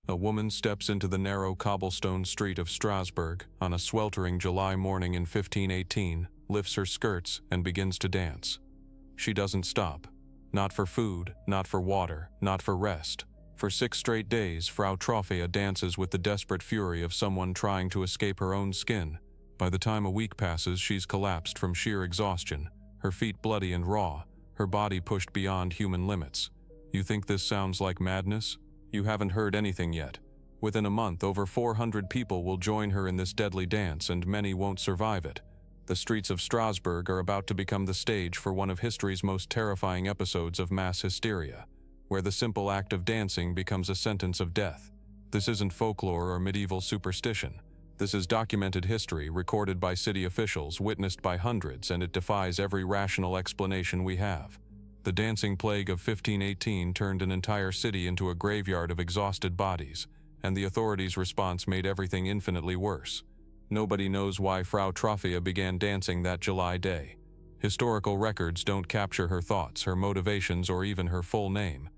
A woman steps into the narrow cobblestone street of Strasbourg on a sweltering July morning in 1518, lifts her skirts, and begins to dance. She doesn't stop. Not for food, not for water, not for rest. For 6 straight days, Frau Trophea dances with the desperate fury of someone trying to escape her own skin. By the time a week passes, she's collapsed from sheer exhaustion, her feet bloody and raw, her body pushed beyond human limits. You think this sounds like madness? You haven't heard anything yet. Within a month, over 400 people will join her in this deadly dance, and many won't survive it. The streets of Strasbourg are about to become the stage for one of history's most terrifying episodes of mass hysteria, where the simple act of dancing becomes a sentence of death. This isn't folklore or medieval superstition. This is documented history, recorded by city officials, witnessed by hundreds, and it defies every rational explanation we have. The dancing plague of 1518 turned an entire city into a graveyard of exhausted bodies, and the authorities' response made everything infinitely worse. Nobody knows why Frau Trophea began dancing that July day. Historical records don't capture her thoughts, her motivations, or even her full name.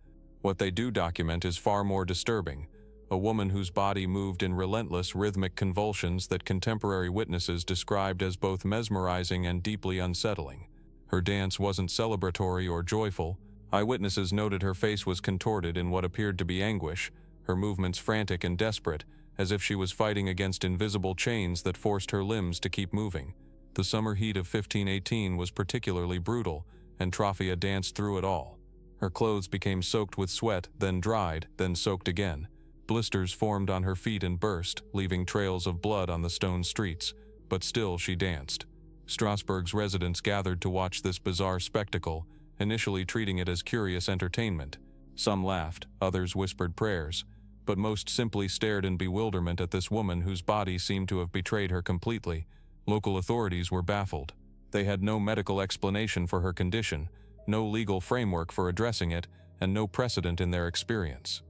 What they do document is far more disturbing. A woman whose body moved in relentless rhythmic convulsions that contemporary witnesses described as both mesmerizing and deeply unsettling. Her dance wasn't celebratory or joyful. Eyewitnesses noted her face was contorted in what appeared to be anguish, her movements frantic and desperate, as if she was fighting against invisible chains that forced her limbs to keep moving. The summer heat of 1518 was particularly brutal, and Trophea danced through it all. Her clothes became soaked with sweat, then dried, then soaked again. Blisters formed on her feet and burst, leaving trails of blood on the stone streets, but still she danced. Strasbourg's residents gathered to watch this bizarre spectacle, initially treating it as curious entertainment. Some laughed, others whispered prayers, but most simply stared in bewilderment at this woman whose body seemed to have betrayed her completely. Local authorities were baffled. They had no medical explanation for her condition, no legal framework for addressing it, and no precedent in their experience.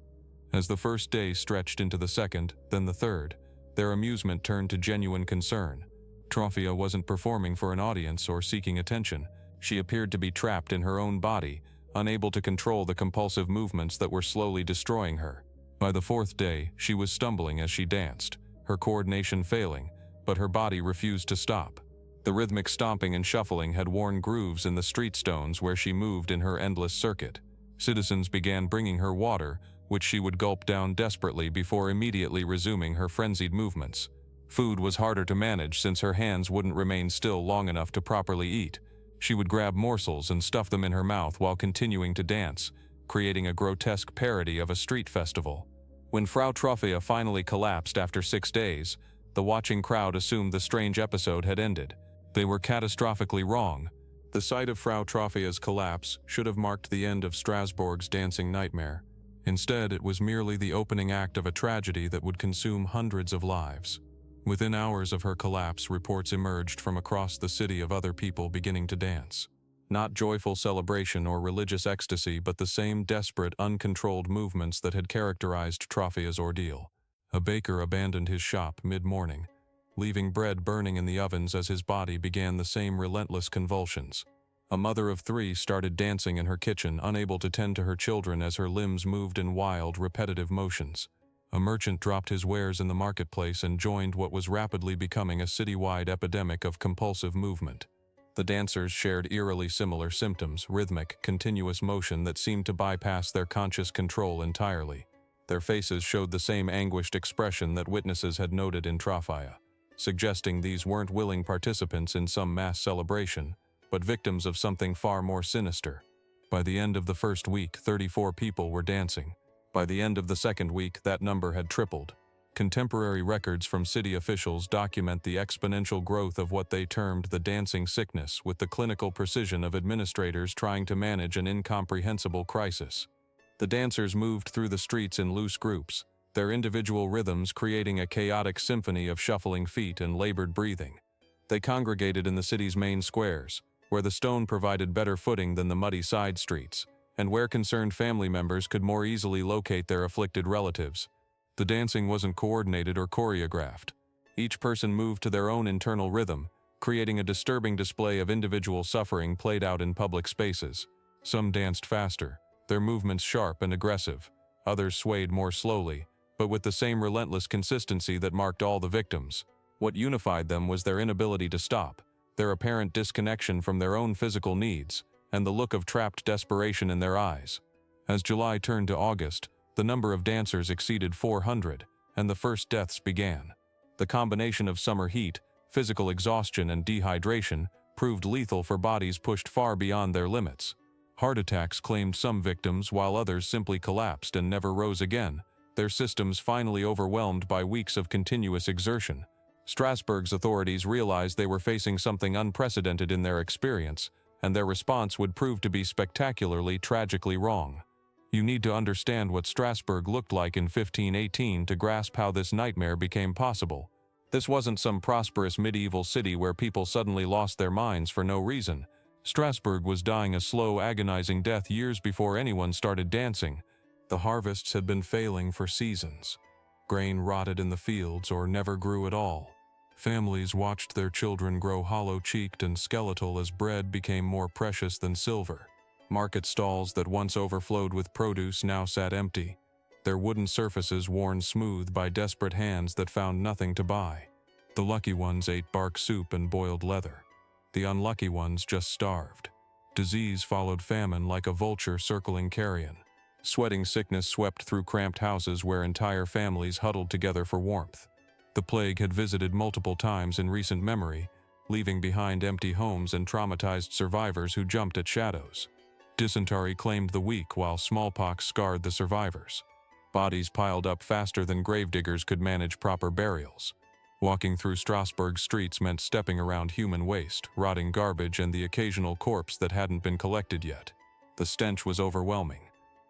As the first day stretched into the second, then the third, their amusement turned to genuine concern. Trophea wasn't performing for an audience or seeking attention. She appeared to be trapped in her own body, unable to control the compulsive movements that were slowly destroying her. By the 4th day, she was stumbling as she danced, her coordination failing, but her body refused to stop. The rhythmic stomping and shuffling had worn grooves in the street stones where she moved in her endless circuit. Citizens began bringing her water, which she would gulp down desperately before immediately resuming her frenzied movements. Food was harder to manage since her hands wouldn't remain still long enough to properly eat. She would grab morsels and stuff them in her mouth while continuing to dance, creating a grotesque parody of a street festival. When Frau Trophea finally collapsed after 6 days, the watching crowd assumed the strange episode had ended. They were catastrophically wrong. The sight of Frau Trophea's collapse should have marked the end of Strasbourg's dancing nightmare. Instead, it was merely the opening act of a tragedy that would consume hundreds of lives. Within hours of her collapse, reports emerged from across the city of other people beginning to dance. Not joyful celebration or religious ecstasy, but the same desperate, uncontrolled movements that had characterized Trophea's ordeal. A baker abandoned his shop mid-morning, leaving bread burning in the ovens as his body began the same relentless convulsions. A mother of 3 started dancing in her kitchen, unable to tend to her children as her limbs moved in wild, repetitive motions. A merchant dropped his wares in the marketplace and joined what was rapidly becoming a citywide epidemic of compulsive movement. The dancers shared eerily similar symptoms, rhythmic, continuous motion that seemed to bypass their conscious control entirely. Their faces showed the same anguished expression that witnesses had noted in Trophea, suggesting these weren't willing participants in some mass celebration, but victims of something far more sinister. By the end of the first week, 34 people were dancing. By the end of the second week, that number had tripled. Contemporary records from city officials document the exponential growth of what they termed the dancing sickness with the clinical precision of administrators trying to manage an incomprehensible crisis. The dancers moved through the streets in loose groups, their individual rhythms creating a chaotic symphony of shuffling feet and labored breathing. They congregated in the city's main squares, where the stone provided better footing than the muddy side streets, and where concerned family members could more easily locate their afflicted relatives. The dancing wasn't coordinated or choreographed. Each person moved to their own internal rhythm, creating a disturbing display of individual suffering played out in public spaces. Some danced faster, their movements sharp and aggressive. Others swayed more slowly, but with the same relentless consistency that marked all the victims. What unified them was their inability to stop, their apparent disconnection from their own physical needs, and the look of trapped desperation in their eyes. As July turned to August, the number of dancers exceeded 400, and the first deaths began. The combination of summer heat, physical exhaustion, and dehydration proved lethal for bodies pushed far beyond their limits. Heart attacks claimed some victims, while others simply collapsed and never rose again, their systems finally overwhelmed by weeks of continuous exertion. Strasbourg's authorities realized they were facing something unprecedented in their experience, and their response would prove to be spectacularly, tragically wrong. You need to understand what Strasbourg looked like in 1518 to grasp how this nightmare became possible. This wasn't some prosperous medieval city where people suddenly lost their minds for no reason. Strasbourg was dying a slow, agonizing death years before anyone started dancing. The harvests had been failing for seasons. Grain rotted in the fields or never grew at all. Families watched their children grow hollow-cheeked and skeletal as bread became more precious than silver. Market stalls that once overflowed with produce now sat empty, their wooden surfaces worn smooth by desperate hands that found nothing to buy. The lucky ones ate bark soup and boiled leather. The unlucky ones just starved. Disease followed famine like a vulture circling carrion. Sweating sickness swept through cramped houses where entire families huddled together for warmth. The plague had visited multiple times in recent memory, leaving behind empty homes and traumatized survivors who jumped at shadows. Dysentery claimed the weak while smallpox scarred the survivors. Bodies piled up faster than gravediggers could manage proper burials. Walking through Strasbourg streets meant stepping around human waste, rotting garbage, and the occasional corpse that hadn't been collected yet. The stench was overwhelming.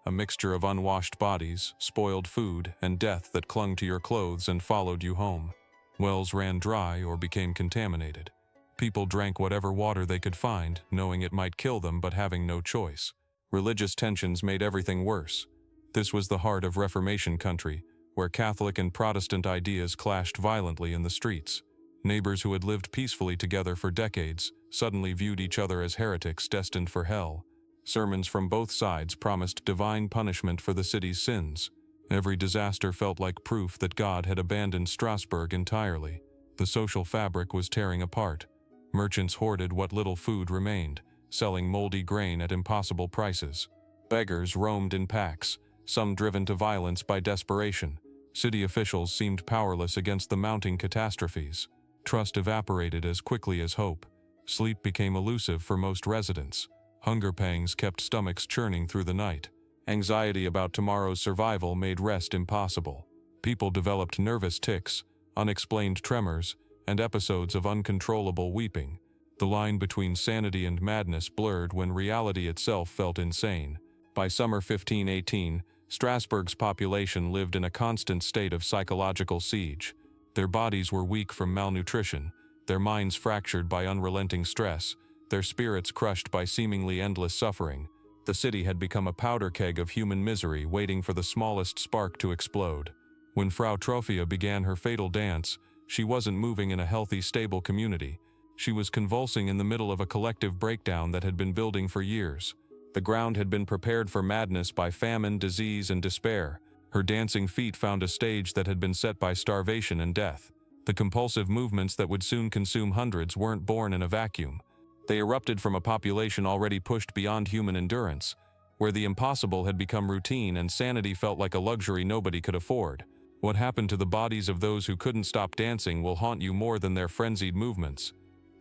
A mixture of unwashed bodies, spoiled food, and death that clung to your clothes and followed you home. Wells ran dry or became contaminated. People drank whatever water they could find, knowing it might kill them but having no choice. Religious tensions made everything worse. This was the heart of Reformation country, where Catholic and Protestant ideas clashed violently in the streets. Neighbors who had lived peacefully together for decades suddenly viewed each other as heretics destined for hell. Sermons from both sides promised divine punishment for the city's sins. Every disaster felt like proof that God had abandoned Strasbourg entirely. The social fabric was tearing apart. Merchants hoarded what little food remained, selling moldy grain at impossible prices. Beggars roamed in packs, some driven to violence by desperation. City officials seemed powerless against the mounting catastrophes. Trust evaporated as quickly as hope. Sleep became elusive for most residents. Hunger pangs kept stomachs churning through the night. Anxiety about tomorrow's survival made rest impossible. People developed nervous tics, unexplained tremors, and episodes of uncontrollable weeping. The line between sanity and madness blurred when reality itself felt insane. By summer 1518, Strasbourg's population lived in a constant state of psychological siege. Their bodies were weak from malnutrition, their minds fractured by unrelenting stress, their spirits crushed by seemingly endless suffering. The city had become a powder keg of human misery waiting for the smallest spark to explode. When Frau Trophia began her fatal dance, she wasn't moving in a healthy, stable community. She was convulsing in the middle of a collective breakdown that had been building for years. The ground had been prepared for madness by famine, disease, and despair. Her dancing feet found a stage that had been set by starvation and death. The compulsive movements that would soon consume hundreds weren't born in a vacuum. They erupted from a population already pushed beyond human endurance, where the impossible had become routine and sanity felt like a luxury nobody could afford. What happened to the bodies of those who couldn't stop dancing will haunt you more than their frenzied movements.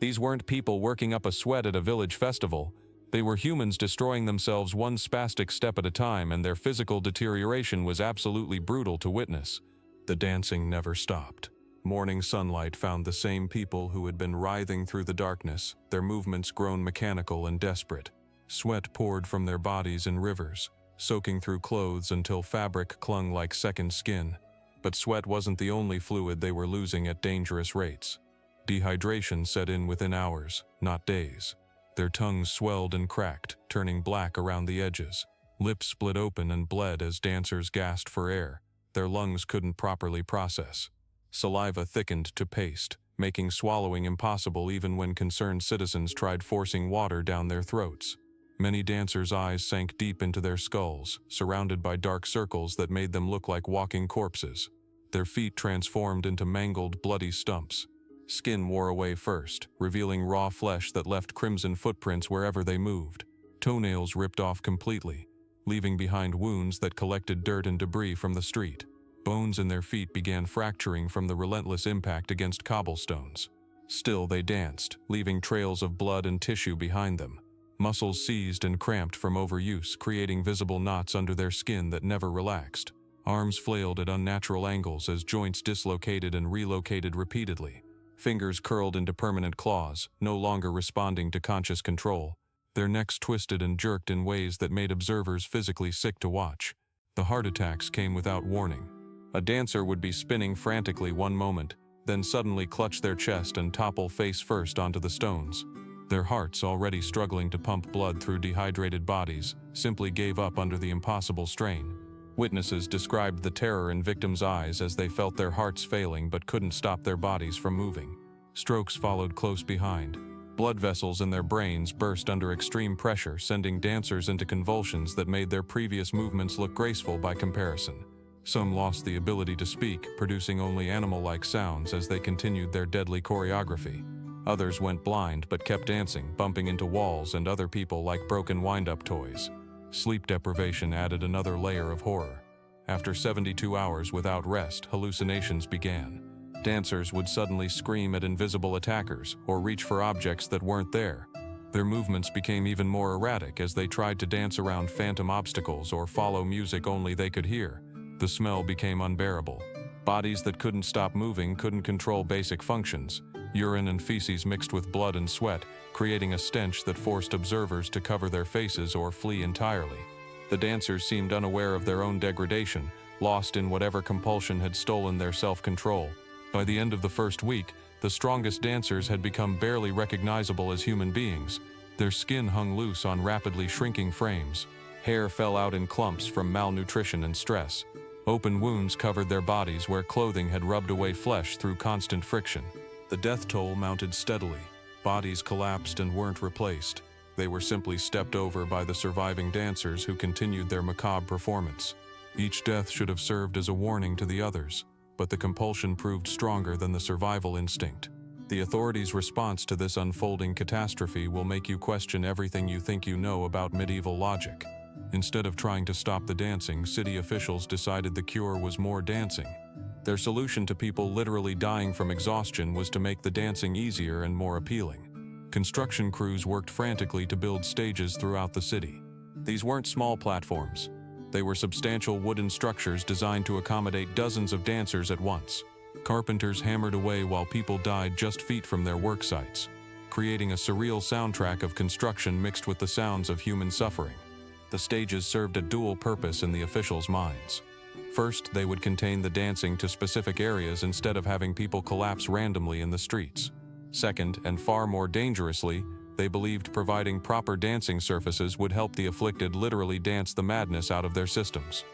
These weren't people working up a sweat at a village festival. They were humans destroying themselves one spastic step at a time, and their physical deterioration was absolutely brutal to witness. The dancing never stopped. Morning sunlight found the same people who had been writhing through the darkness, their movements grown mechanical and desperate. Sweat poured from their bodies in rivers, soaking through clothes until fabric clung like second skin. But sweat wasn't the only fluid they were losing at dangerous rates. Dehydration set in within hours, not days. Their tongues swelled and cracked, turning black around the edges. Lips split open and bled as dancers gasped for air. Their lungs couldn't properly process. Saliva thickened to paste, making swallowing impossible even when concerned citizens tried forcing water down their throats. Many dancers' eyes sank deep into their skulls, surrounded by dark circles that made them look like walking corpses. Their feet transformed into mangled, bloody stumps. Skin wore away first, revealing raw flesh that left crimson footprints wherever they moved. Toenails ripped off completely, leaving behind wounds that collected dirt and debris from the street. Bones in their feet began fracturing from the relentless impact against cobblestones. Still they danced, leaving trails of blood and tissue behind them. Muscles seized and cramped from overuse, creating visible knots under their skin that never relaxed. Arms flailed at unnatural angles as joints dislocated and relocated repeatedly. Fingers curled into permanent claws, no longer responding to conscious control. Their necks twisted and jerked in ways that made observers physically sick to watch. The heart attacks came without warning. A dancer would be spinning frantically one moment, then suddenly clutch their chest and topple face first onto the stones. Their hearts, already struggling to pump blood through dehydrated bodies, simply gave up under the impossible strain. Witnesses described the terror in victims' eyes as they felt their hearts failing but couldn't stop their bodies from moving. Strokes followed close behind. Blood vessels in their brains burst under extreme pressure, sending dancers into convulsions that made their previous movements look graceful by comparison. Some lost the ability to speak, producing only animal-like sounds as they continued their deadly choreography. Others went blind but kept dancing, bumping into walls and other people like broken wind-up toys. Sleep deprivation added another layer of horror. After 72 hours without rest, hallucinations began. Dancers would suddenly scream at invisible attackers or reach for objects that weren't there. Their movements became even more erratic as they tried to dance around phantom obstacles or follow music only they could hear. The smell became unbearable. Bodies that couldn't stop moving couldn't control basic functions. Urine and feces mixed with blood and sweat, creating a stench that forced observers to cover their faces or flee entirely. The dancers seemed unaware of their own degradation, lost in whatever compulsion had stolen their self-control. By the end of the first week, the strongest dancers had become barely recognizable as human beings. Their skin hung loose on rapidly shrinking frames. Hair fell out in clumps from malnutrition and stress. Open wounds covered their bodies where clothing had rubbed away flesh through constant friction. The death toll mounted steadily. Bodies collapsed and weren't replaced. They were simply stepped over by the surviving dancers who continued their macabre performance. Each death should have served as a warning to the others, but the compulsion proved stronger than the survival instinct. The authorities' response to this unfolding catastrophe will make you question everything you think you know about medieval logic. Instead of trying to stop the dancing, city officials decided the cure was more dancing. Their solution to people literally dying from exhaustion was to make the dancing easier and more appealing. Construction crews worked frantically to build stages throughout the city. These weren't small platforms. They were substantial wooden structures designed to accommodate dozens of dancers at once. Carpenters hammered away while people died just feet from their work sites, creating a surreal soundtrack of construction mixed with the sounds of human suffering. The stages served a dual purpose in the officials' minds. First, they would contain the dancing to specific areas instead of having people collapse randomly in the streets. Second, and far more dangerously, they believed providing proper dancing surfaces would help the afflicted literally dance the madness out of their systems.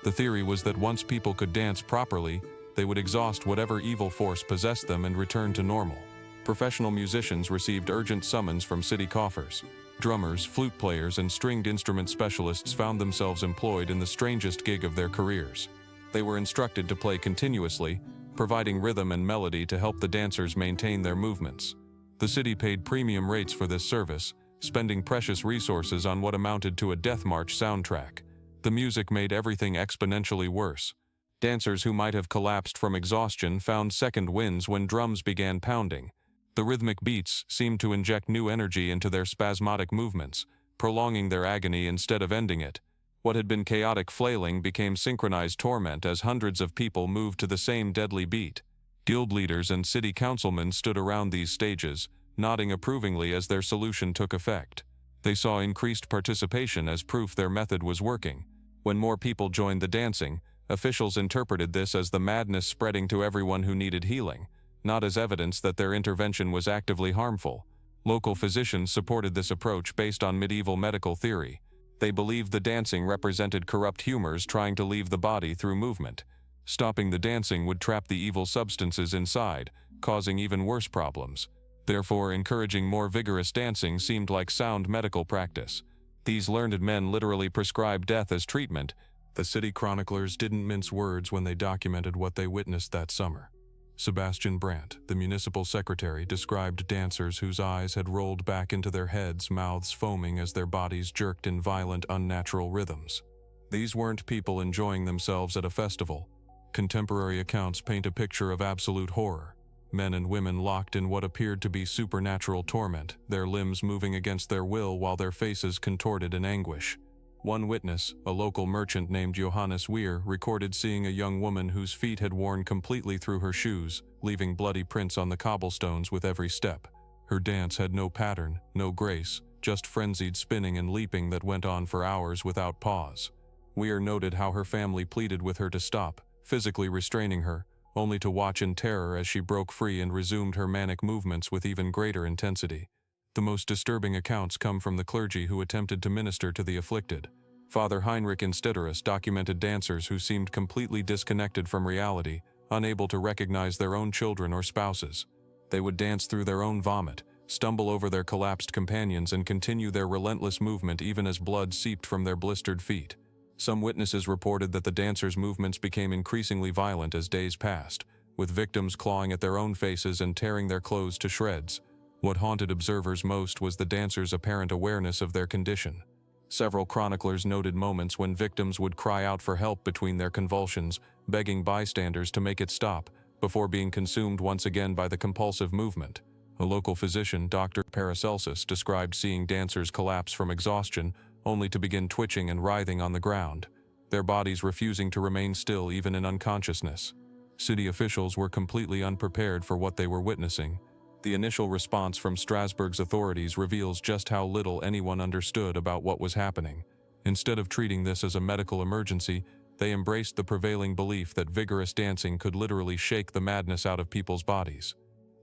The theory was that once people could dance properly, they would exhaust whatever evil force possessed them and return to normal. Professional musicians received urgent summons from city coffers. Drummers, flute players, and stringed instrument specialists found themselves employed in the strangest gig of their careers. They were instructed to play continuously, providing rhythm and melody to help the dancers maintain their movements. The city paid premium rates for this service, spending precious resources on what amounted to a death march soundtrack. The music made everything exponentially worse. Dancers who might have collapsed from exhaustion found second winds when drums began pounding. The rhythmic beats seemed to inject new energy into their spasmodic movements, prolonging their agony instead of ending it. What had been chaotic flailing became synchronized torment as hundreds of people moved to the same deadly beat. Guild leaders and city councilmen stood around these stages, nodding approvingly as their solution took effect. They saw increased participation as proof their method was working. When more people joined the dancing, officials interpreted this as the madness spreading to everyone who needed healing, not as evidence that their intervention was actively harmful. Local physicians supported this approach based on medieval medical theory. They believed the dancing represented corrupt humors trying to leave the body through movement. Stopping the dancing would trap the evil substances inside, causing even worse problems. Therefore, encouraging more vigorous dancing seemed like sound medical practice. These learned men literally prescribed death as treatment. The city chroniclers didn't mince words when they documented what they witnessed that summer. Sebastian Brandt, the municipal secretary, described dancers whose eyes had rolled back into their heads, mouths foaming as their bodies jerked in violent, unnatural rhythms. These weren't people enjoying themselves at a festival. Contemporary accounts paint a picture of absolute horror. Men and women locked in what appeared to be supernatural torment, their limbs moving against their will while their faces contorted in anguish. One witness, a local merchant named Johannes Weir, recorded seeing a young woman whose feet had worn completely through her shoes, leaving bloody prints on the cobblestones with every step. Her dance had no pattern, no grace, just frenzied spinning and leaping that went on for hours without pause. Weir noted how her family pleaded with her to stop, physically restraining her, only to watch in terror as she broke free and resumed her manic movements with even greater intensity. The most disturbing accounts come from the clergy who attempted to minister to the afflicted. Father Heinrich Instederus documented dancers who seemed completely disconnected from reality, unable to recognize their own children or spouses. They would dance through their own vomit, stumble over their collapsed companions, and continue their relentless movement even as blood seeped from their blistered feet. Some witnesses reported that the dancers' movements became increasingly violent as days passed, with victims clawing at their own faces and tearing their clothes to shreds. What haunted observers most was the dancers' apparent awareness of their condition. Several chroniclers noted moments when victims would cry out for help between their convulsions, begging bystanders to make it stop, before being consumed once again by the compulsive movement. A local physician, Dr. Paracelsus, described seeing dancers collapse from exhaustion, only to begin twitching and writhing on the ground, their bodies refusing to remain still even in unconsciousness. City officials were completely unprepared for what they were witnessing. The initial response from Strasbourg's authorities reveals just how little anyone understood about what was happening. Instead of treating this as a medical emergency, they embraced the prevailing belief that vigorous dancing could literally shake the madness out of people's bodies.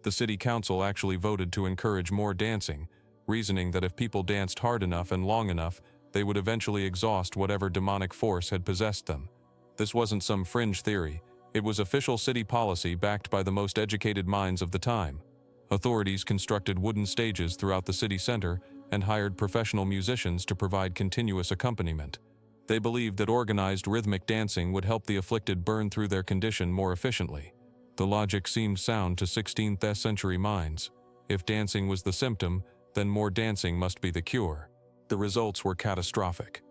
The city council actually voted to encourage more dancing, reasoning that if people danced hard enough and long enough, they would eventually exhaust whatever demonic force had possessed them. This wasn't some fringe theory. It was official city policy backed by the most educated minds of the time. Authorities constructed wooden stages throughout the city center and hired professional musicians to provide continuous accompaniment. They believed that organized rhythmic dancing would help the afflicted burn through their condition more efficiently. The logic seemed sound to 16th century minds. If dancing was the symptom, then more dancing must be the cure. The results were catastrophic.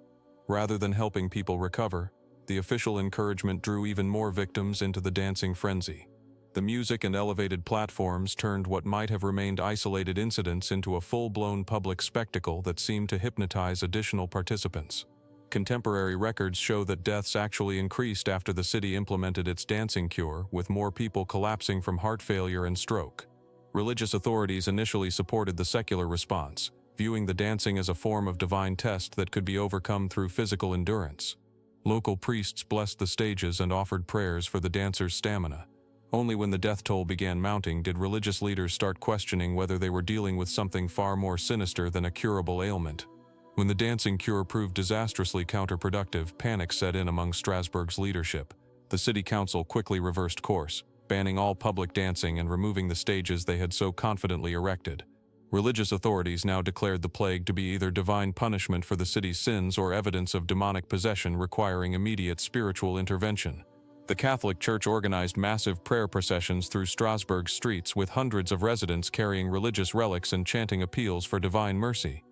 Rather than helping people recover, the official encouragement drew even more victims into the dancing frenzy. The music and elevated platforms turned what might have remained isolated incidents into a full-blown public spectacle that seemed to hypnotize additional participants. Contemporary records show that deaths actually increased after the city implemented its dancing cure, with more people collapsing from heart failure and stroke. Religious authorities initially supported the secular response, viewing the dancing as a form of divine test that could be overcome through physical endurance. Local priests blessed the stages and offered prayers for the dancers' stamina. Only when the death toll began mounting did religious leaders start questioning whether they were dealing with something far more sinister than a curable ailment. When the dancing cure proved disastrously counterproductive, panic set in among Strasbourg's leadership. The city council quickly reversed course, banning all public dancing and removing the stages they had so confidently erected. Religious authorities now declared the plague to be either divine punishment for the city's sins or evidence of demonic possession requiring immediate spiritual intervention. The Catholic Church organized massive prayer processions through Strasbourg's streets with hundreds of residents carrying religious relics and chanting appeals for divine mercy.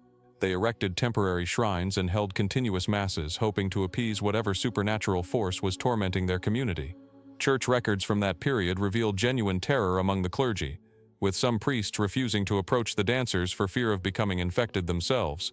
They erected temporary shrines and held continuous masses, hoping to appease whatever supernatural force was tormenting their community. Church records from that period revealed genuine terror among the clergy, with some priests refusing to approach the dancers for fear of becoming infected themselves.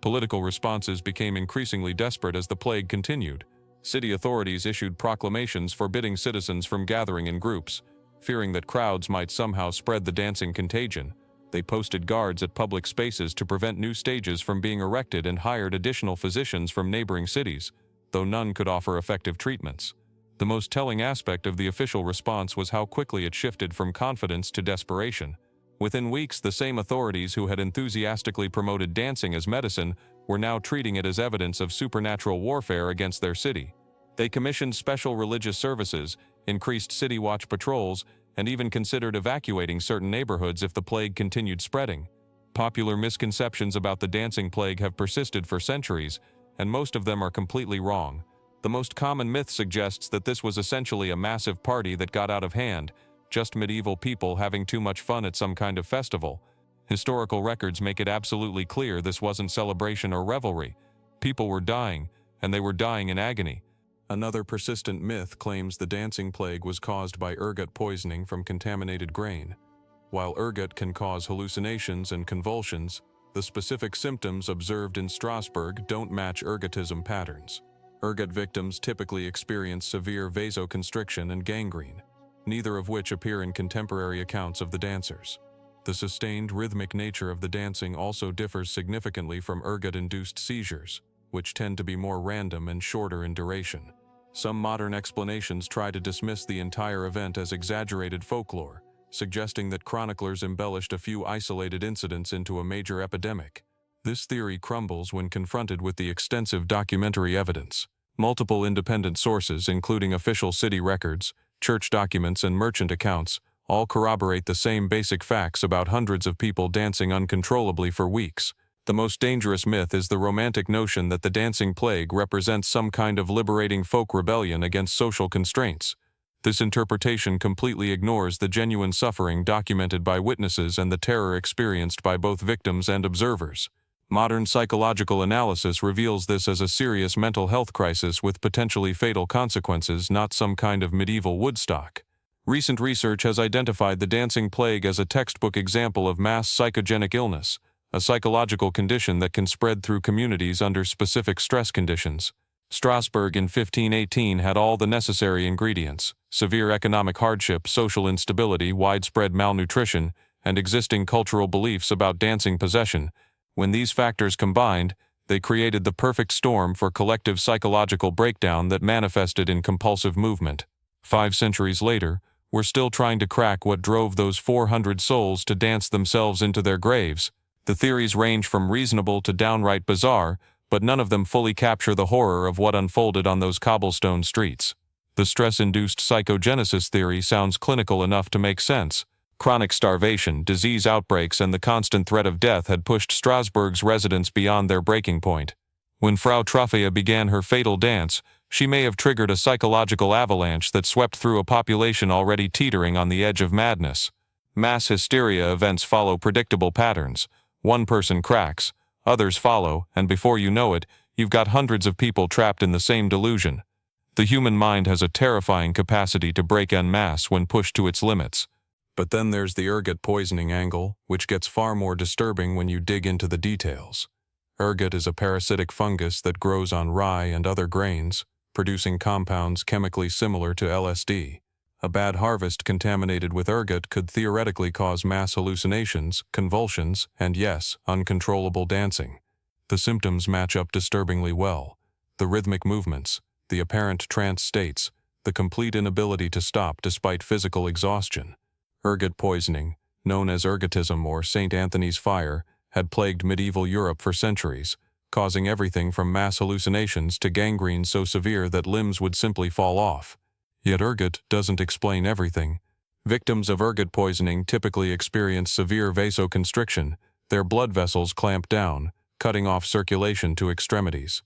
Political responses became increasingly desperate as the plague continued. City authorities issued proclamations forbidding citizens from gathering in groups, fearing that crowds might somehow spread the dancing contagion. They posted guards at public spaces to prevent new stages from being erected and hired additional physicians from neighboring cities, though none could offer effective treatments. The most telling aspect of the official response was how quickly it shifted from confidence to desperation. Within weeks, the same authorities who had enthusiastically promoted dancing as medicine were now treating it as evidence of supernatural warfare against their city. They commissioned special religious services, increased city watch patrols, and even considered evacuating certain neighborhoods if the plague continued spreading. Popular misconceptions about the dancing plague have persisted for centuries, and most of them are completely wrong. The most common myth suggests that this was essentially a massive party that got out of hand, just medieval people having too much fun at some kind of festival. Historical records make it absolutely clear this wasn't celebration or revelry. People were dying, and they were dying in agony. Another persistent myth claims the dancing plague was caused by ergot poisoning from contaminated grain. While ergot can cause hallucinations and convulsions, the specific symptoms observed in Strasbourg don't match ergotism patterns. Ergot victims typically experience severe vasoconstriction and gangrene, neither of which appear in contemporary accounts of the dancers. The sustained rhythmic nature of the dancing also differs significantly from ergot-induced seizures, which tend to be more random and shorter in duration. Some modern explanations try to dismiss the entire event as exaggerated folklore, suggesting that chroniclers embellished a few isolated incidents into a major epidemic. This theory crumbles when confronted with the extensive documentary evidence. Multiple independent sources, including official city records, church documents, and merchant accounts, all corroborate the same basic facts about hundreds of people dancing uncontrollably for weeks. The most dangerous myth is the romantic notion that the dancing plague represents some kind of liberating folk rebellion against social constraints. This interpretation completely ignores the genuine suffering documented by witnesses and the terror experienced by both victims and observers. Modern psychological analysis reveals this as a serious mental health crisis with potentially fatal consequences, not some kind of medieval Woodstock. Recent research has identified the dancing plague as a textbook example of mass psychogenic illness, a psychological condition that can spread through communities under specific stress conditions. Strasbourg in 1518 had all the necessary ingredients: severe economic hardship, social instability, widespread malnutrition, and existing cultural beliefs about dancing possession. When these factors combined, they created the perfect storm for collective psychological breakdown that manifested in compulsive movement. 5 centuries later, we're still trying to crack what drove those 400 souls to dance themselves into their graves. The theories range from reasonable to downright bizarre, but none of them fully capture the horror of what unfolded on those cobblestone streets. The stress-induced psychogenesis theory sounds clinical enough to make sense. Chronic starvation, disease outbreaks, and the constant threat of death had pushed Strasbourg's residents beyond their breaking point. When Frau Truffea began her fatal dance, she may have triggered a psychological avalanche that swept through a population already teetering on the edge of madness. Mass hysteria events follow predictable patterns. One person cracks, others follow, and before you know it, you've got hundreds of people trapped in the same delusion. The human mind has a terrifying capacity to break en masse when pushed to its limits. But then there's the ergot poisoning angle, which gets far more disturbing when you dig into the details. Ergot is a parasitic fungus that grows on rye and other grains, producing compounds chemically similar to LSD. A bad harvest contaminated with ergot could theoretically cause mass hallucinations, convulsions, and yes, uncontrollable dancing. The symptoms match up disturbingly well. The rhythmic movements, the apparent trance states, the complete inability to stop despite physical exhaustion. Ergot poisoning, known as ergotism or St. Anthony's fire, had plagued medieval Europe for centuries, causing everything from mass hallucinations to gangrene so severe that limbs would simply fall off. Yet ergot doesn't explain everything. Victims of ergot poisoning typically experience severe vasoconstriction, their blood vessels clamp down, cutting off circulation to extremities.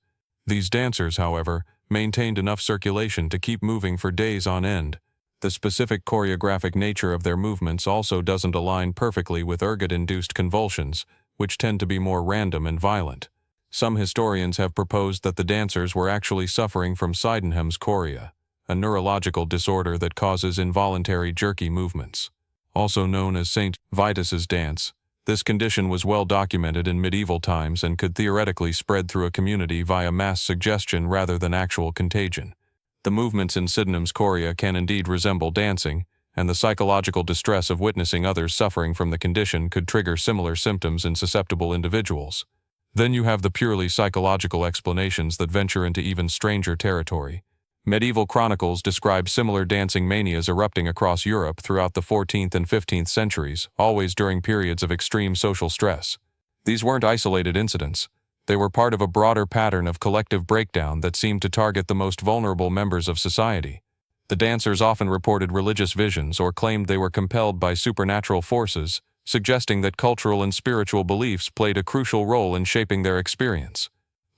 These dancers, however, maintained enough circulation to keep moving for days on end. The specific choreographic nature of their movements also doesn't align perfectly with ergot-induced convulsions, which tend to be more random and violent. Some historians have proposed that the dancers were actually suffering from Sydenham's chorea, a neurological disorder that causes involuntary jerky movements. Also known as St. Vitus's dance, this condition was well documented in medieval times and could theoretically spread through a community via mass suggestion rather than actual contagion. The movements in Sydenham's chorea can indeed resemble dancing, and the psychological distress of witnessing others suffering from the condition could trigger similar symptoms in susceptible individuals. Then you have the purely psychological explanations that venture into even stranger territory. Medieval chronicles describe similar dancing manias erupting across Europe throughout the 14th and 15th centuries, always during periods of extreme social stress. These weren't isolated incidents. They were part of a broader pattern of collective breakdown that seemed to target the most vulnerable members of society. The dancers often reported religious visions or claimed they were compelled by supernatural forces, suggesting that cultural and spiritual beliefs played a crucial role in shaping their experience.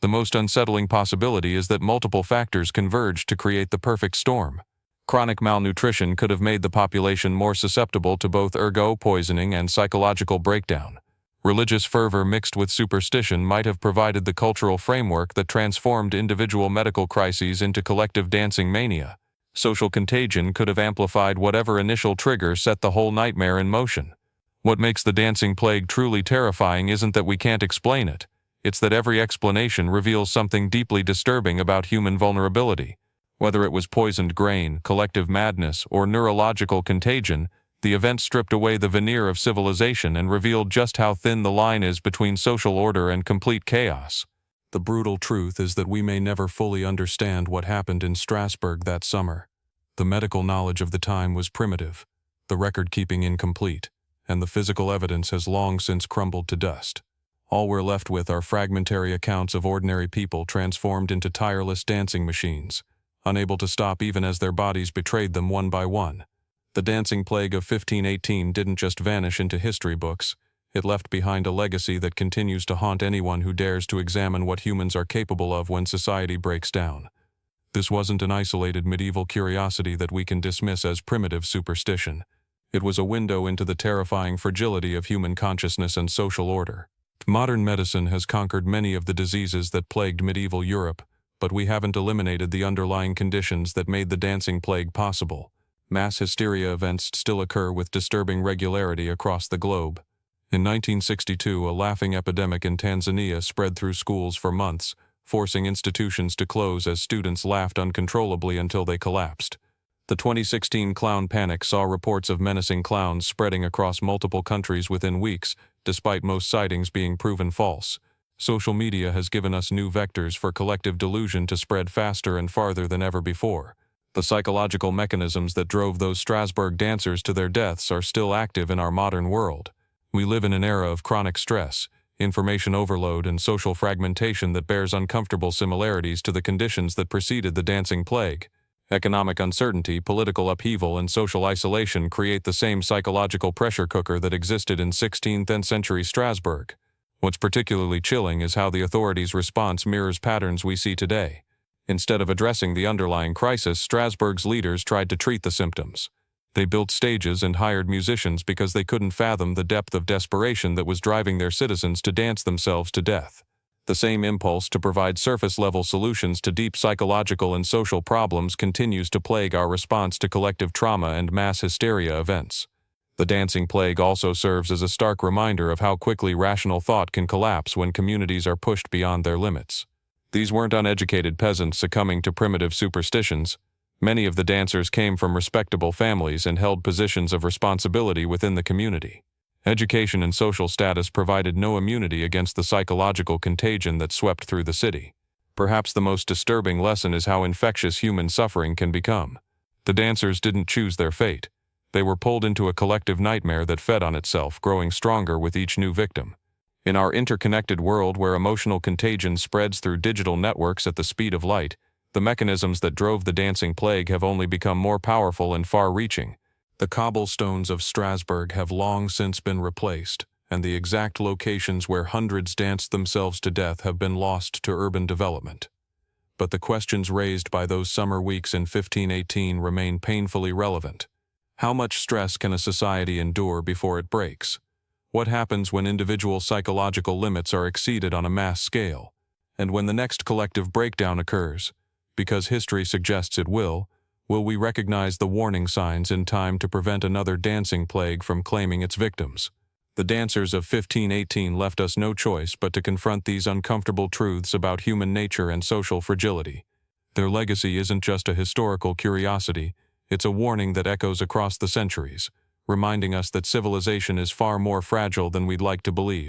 The most unsettling possibility is that multiple factors converged to create the perfect storm. Chronic malnutrition could have made the population more susceptible to both ergo poisoning and psychological breakdown. Religious fervor mixed with superstition might have provided the cultural framework that transformed individual medical crises into collective dancing mania. Social contagion could have amplified whatever initial trigger set the whole nightmare in motion. What makes the dancing plague truly terrifying isn't that we can't explain it. It's that every explanation reveals something deeply disturbing about human vulnerability. Whether it was poisoned grain, collective madness, or neurological contagion, the event stripped away the veneer of civilization and revealed just how thin the line is between social order and complete chaos. The brutal truth is that we may never fully understand what happened in Strasbourg that summer. The medical knowledge of the time was primitive, the record-keeping incomplete, and the physical evidence has long since crumbled to dust. All we're left with are fragmentary accounts of ordinary people transformed into tireless dancing machines, unable to stop even as their bodies betrayed them one by one. The dancing plague of 1518 didn't just vanish into history books, it left behind a legacy that continues to haunt anyone who dares to examine what humans are capable of when society breaks down. This wasn't an isolated medieval curiosity that we can dismiss as primitive superstition. It was a window into the terrifying fragility of human consciousness and social order. Modern medicine has conquered many of the diseases that plagued medieval Europe, but we haven't eliminated the underlying conditions that made the dancing plague possible. Mass hysteria events still occur with disturbing regularity across the globe. In 1962, a laughing epidemic in Tanzania spread through schools for months, forcing institutions to close as students laughed uncontrollably until they collapsed. The 2016 clown panic saw reports of menacing clowns spreading across multiple countries within weeks, despite most sightings being proven false. Social media has given us new vectors for collective delusion to spread faster and farther than ever before. The psychological mechanisms that drove those Strasbourg dancers to their deaths are still active in our modern world. We live in an era of chronic stress, information overload, and social fragmentation that bears uncomfortable similarities to the conditions that preceded the dancing plague. Economic uncertainty, political upheaval, and social isolation create the same psychological pressure cooker that existed in 16th century Strasbourg. What's particularly chilling is how the authorities' response mirrors patterns we see today. Instead of addressing the underlying crisis, Strasbourg's leaders tried to treat the symptoms. They built stages and hired musicians because they couldn't fathom the depth of desperation that was driving their citizens to dance themselves to death. The same impulse to provide surface-level solutions to deep psychological and social problems continues to plague our response to collective trauma and mass hysteria events. The dancing plague also serves as a stark reminder of how quickly rational thought can collapse when communities are pushed beyond their limits. These weren't uneducated peasants succumbing to primitive superstitions. Many of the dancers came from respectable families and held positions of responsibility within the community. Education and social status provided no immunity against the psychological contagion that swept through the city. Perhaps the most disturbing lesson is how infectious human suffering can become. The dancers didn't choose their fate. They were pulled into a collective nightmare that fed on itself, growing stronger with each new victim. In our interconnected world where emotional contagion spreads through digital networks at the speed of light, the mechanisms that drove the dancing plague have only become more powerful and far-reaching. The cobblestones of Strasbourg have long since been replaced, and the exact locations where hundreds danced themselves to death have been lost to urban development. But the questions raised by those summer weeks in 1518 remain painfully relevant. How much stress can a society endure before it breaks? What happens when individual psychological limits are exceeded on a mass scale? And when the next collective breakdown occurs, because history suggests it will we recognize the warning signs in time to prevent another dancing plague from claiming its victims? The dancers of 1518 left us no choice but to confront these uncomfortable truths about human nature and social fragility. Their legacy isn't just a historical curiosity, it's a warning that echoes across the centuries, reminding us that civilization is far more fragile than we'd like to believe.